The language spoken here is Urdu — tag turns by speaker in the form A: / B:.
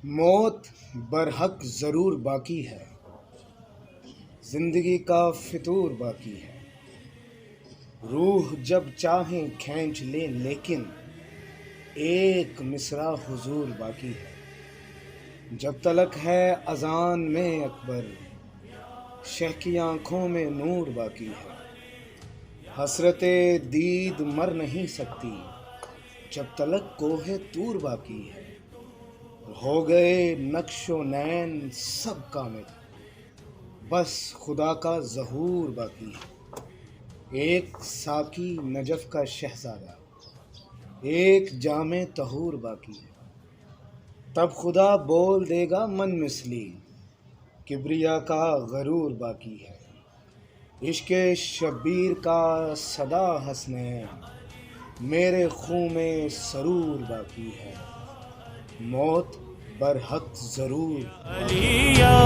A: موت برحق ضرور باقی ہے، زندگی کا فطور باقی ہے۔ روح جب چاہیں کھینچ لے لیکن ایک مصرع حضور باقی ہے۔ جب تلک ہے اذان میں اکبر، شہ کی آنکھوں میں نور باقی ہے۔ حسرت دید مر نہیں سکتی جب تلک کوہ طور باقی ہے۔ ہو گئے نقش و نین سب کامل، بس خدا کا ظہور باقی ہے۔ ایک ساقی نجف کا شہزادہ، ایک جام طہور باقی ہے۔ تب خدا بول دے گا من مثلی، کبریا کا غرور باقی ہے۔ عشق شبیر کا صدا حسنین، میرے خوں میں سرور باقی ہے۔ موت برحق ضرور باقی ہے۔